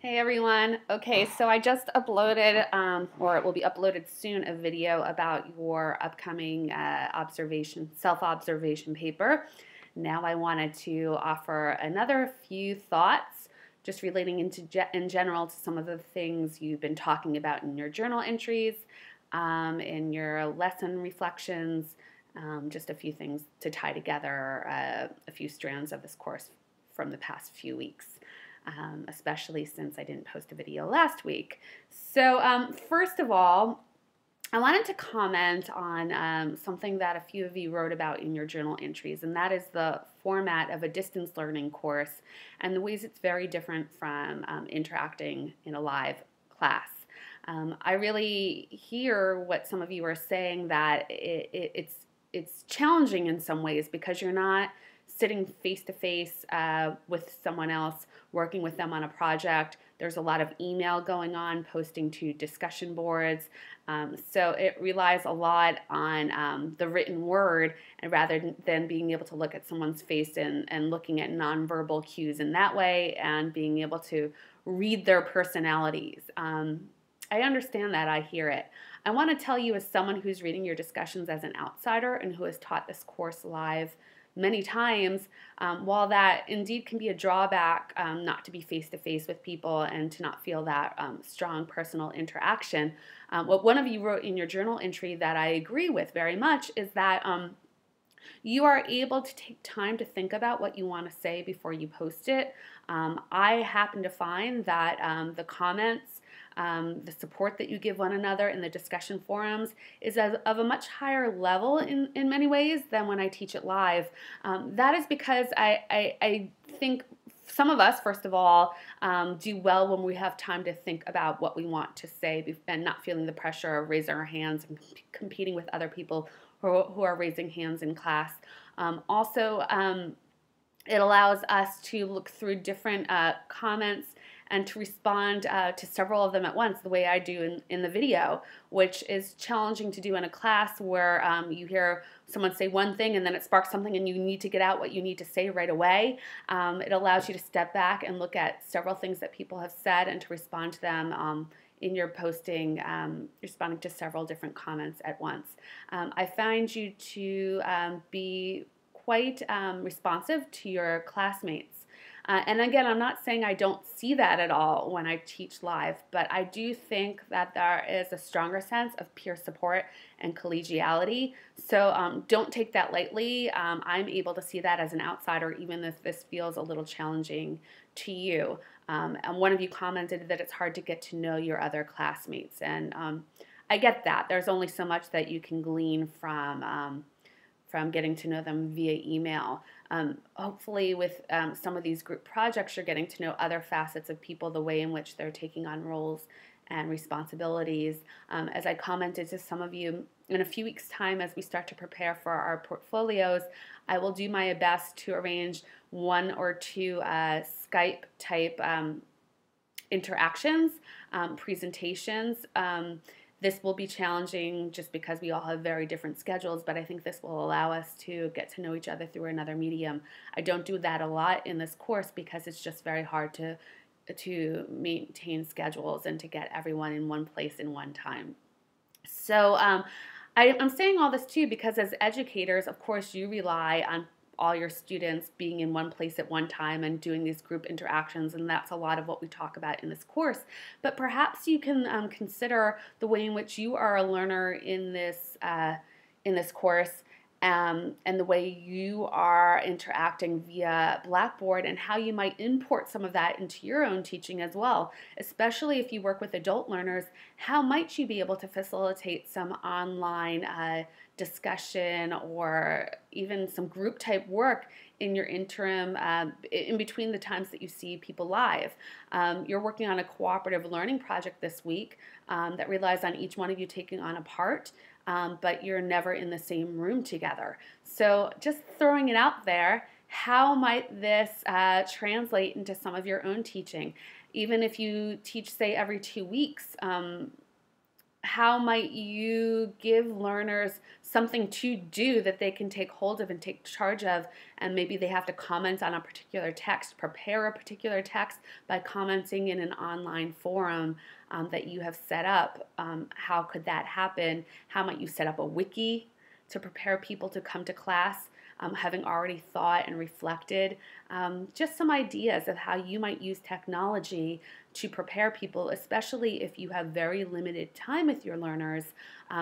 Hey everyone. Okay, so I just uploaded, or it will be uploaded soon, a video about your upcoming self-observation paper. Now I wanted to offer another few thoughts just relating in general to some of the things you've been talking about in your journal entries, in your lesson reflections, just a few things to tie together a few strands of this course from the past few weeks. Especially since I didn't post a video last week. So first of all, I wanted to comment on something that a few of you wrote about in your journal entries, and that is the format of a distance learning course and the ways it's very different from interacting in a live class. I really hear what some of you are saying, that it's challenging in some ways because you're not sitting face to face with someone else, working with them on a project. There's a lot of email going on, posting to discussion boards. So it relies a lot on the written word, and rather than being able to look at someone's face and looking at nonverbal cues in that way and being able to read their personalities. I understand that. I hear it. I want to tell you, as someone who's reading your discussions as an outsider and who has taught this course live many times, while that indeed can be a drawback, not to be face-to-face with people and to not feel that strong personal interaction, what one of you wrote in your journal entry that I agree with very much is that you are able to take time to think about what you want to say before you post it. I happen to find that the comments, the support that you give one another in the discussion forums is of a much higher level in many ways than when I teach it live. That is because I think some of us, first of all, do well when we have time to think about what we want to say and not feeling the pressure of raising our hands and competing with other people who are raising hands in class. Also, it allows us to look through different comments and to respond to several of them at once, the way I do in the video, which is challenging to do in a class where you hear someone say one thing and then it sparks something and you need to get out what you need to say right away. It allows you to step back and look at several things that people have said and to respond to them in your posting, responding to several different comments at once. I find you to be quite responsive to your classmates. And again, I'm not saying I don't see that at all when I teach live, but I do think that there is a stronger sense of peer support and collegiality. So don't take that lightly. I'm able to see that as an outsider, even if this feels a little challenging to you. And one of you commented that it's hard to get to know your other classmates. And I get that. There's only so much that you can glean from getting to know them via email. Hopefully with some of these group projects, you're getting to know other facets of people, the way in which they're taking on roles and responsibilities. As I commented to some of you, in a few weeks' time, as we start to prepare for our portfolios, I will do my best to arrange one or two Skype-type interactions, presentations. This will be challenging just because we all have very different schedules, but I think this will allow us to get to know each other through another medium. I don't do that a lot in this course because it's just very hard to maintain schedules and to get everyone in one place in one time. So I'm saying all this too because as educators, of course, you rely on all your students being in one place at one time and doing these group interactions, and that's a lot of what we talk about in this course. But perhaps you can consider the way in which you are a learner in this course, and the way you are interacting via Blackboard and how you might import some of that into your own teaching as well. Especially if you work with adult learners, how might you be able to facilitate some online discussion or even some group type work in your interim, in between the times that you see people live. You're working on a cooperative learning project this week that relies on each one of you taking on a part, but you're never in the same room together. So just throwing it out there, how might this translate into some of your own teaching? Even if you teach, say, every 2 weeks, how might you give learners something to do that they can take hold of and take charge of, and maybe they have to comment on a particular text, prepare a particular text by commenting in an online forum that you have set up. How could that happen? How might you set up a wiki to prepare people to come to class, having already thought and reflected? Just some ideas of how you might use technology to prepare people, especially if you have very limited time with your learners,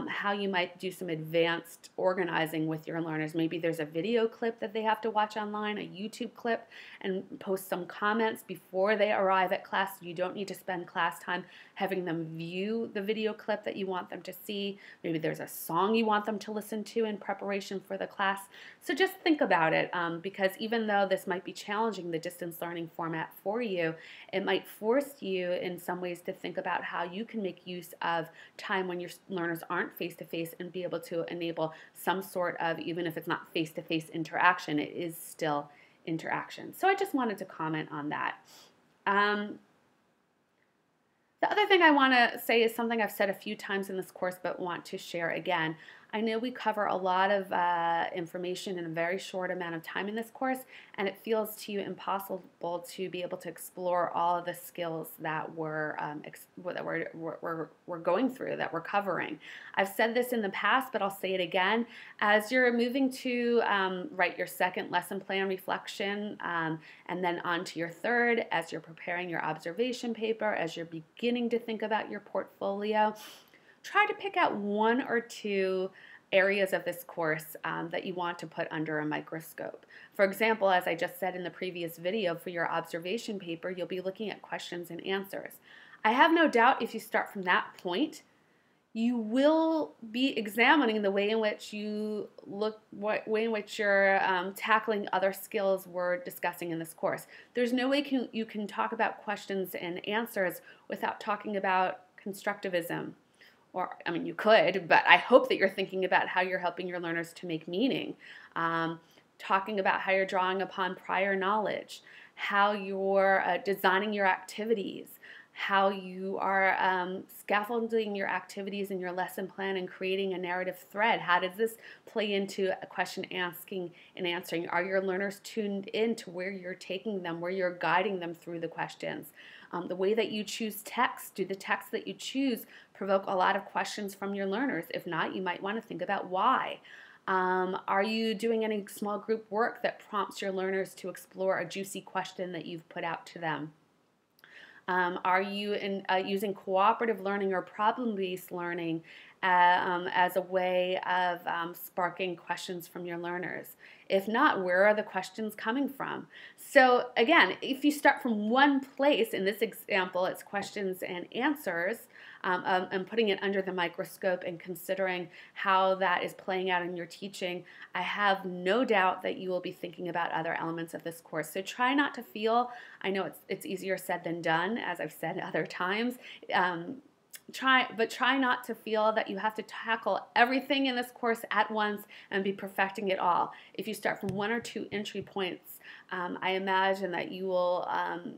how you might do some advanced organizing with your learners. Maybe there's a video clip that they have to watch online, a YouTube clip, and post some comments before they arrive at class. You don't need to spend class time having them view the video clip that you want them to see. Maybe there's a song you want them to listen to in preparation for the class. So just think about it, because even though this might be challenging, the distance learning format for you, it might force you in some ways to think about how you can make use of time when your learners aren't face-to-face and be able to enable some sort of, even if it's not face-to-face interaction, it is still interaction. So I just wanted to comment on that. The other thing I want to say is something I've said a few times in this course but want to share again. I know we cover a lot of information in a very short amount of time in this course, and it feels to you impossible to be able to explore all of the skills that we're going through, that we're covering. I've said this in the past, but I'll say it again. As you're moving to write your second lesson plan reflection, and then on to your third, as you're preparing your observation paper, as you're beginning to think about your portfolio, try to pick out one or two areas of this course that you want to put under a microscope. For example, as I just said in the previous video, for your observation paper, you'll be looking at questions and answers. I have no doubt if you start from that point, you will be examining the way in which you look, what way in which you're tackling other skills we're discussing in this course. There's no way you can talk about questions and answers without talking about constructivism. Or, I mean, you could, but I hope that you're thinking about how you're helping your learners to make meaning, talking about how you're drawing upon prior knowledge, how you're designing your activities, how you are scaffolding your activities in your lesson plan and creating a narrative thread. How does this play into a question asking and answering? Are your learners tuned in to where you're taking them, where you're guiding them through the questions? The way that you choose text, do the texts that you choose provoke a lot of questions from your learners? If not, you might want to think about why. Are you doing any small group work that prompts your learners to explore a juicy question that you've put out to them? Are you using cooperative learning or problem-based learning as a way of sparking questions from your learners? If not, where are the questions coming from? So again, if you start from one place, in this example, it's questions and answers, and putting it under the microscope and considering how that is playing out in your teaching, I have no doubt that you will be thinking about other elements of this course. So try not to feel, I know it's easier said than done, as I've said other times, try not to feel that you have to tackle everything in this course at once and be perfecting it all. If you start from one or two entry points, I imagine that you will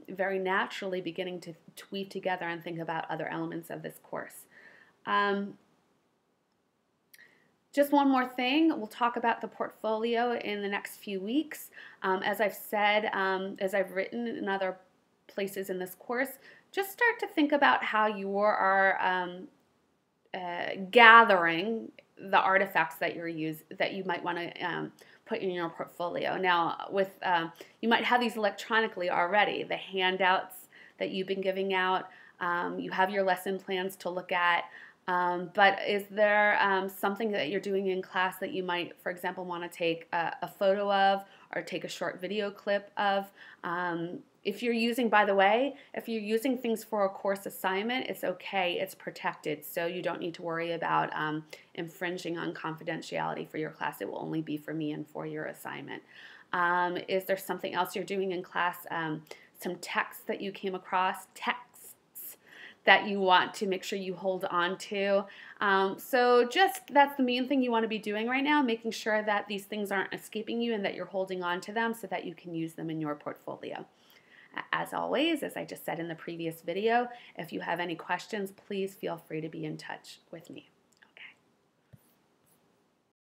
very naturally beginning to weave together and think about other elements of this course. Just one more thing, we'll talk about the portfolio in the next few weeks. As I've said, as I've written in other places in this course, just start to think about how you are gathering the artifacts that you might want to put in your portfolio. Now, you might have these electronically already, the handouts that you've been giving out. You have your lesson plans to look at. But is there something that you're doing in class that you might, for example, want to take a photo of or take a short video clip of? If you're using, by the way, if you're using things for a course assignment, it's okay, it's protected, so you don't need to worry about infringing on confidentiality for your class. It will only be for me and for your assignment. Is there something else you're doing in class? Some text that you came across, texts that you want to make sure you hold on to. So that's the main thing you want to be doing right now, making sure that these things aren't escaping you and that you're holding on to them so that you can use them in your portfolio. As always, as I just said in the previous video, if you have any questions, please feel free to be in touch with me.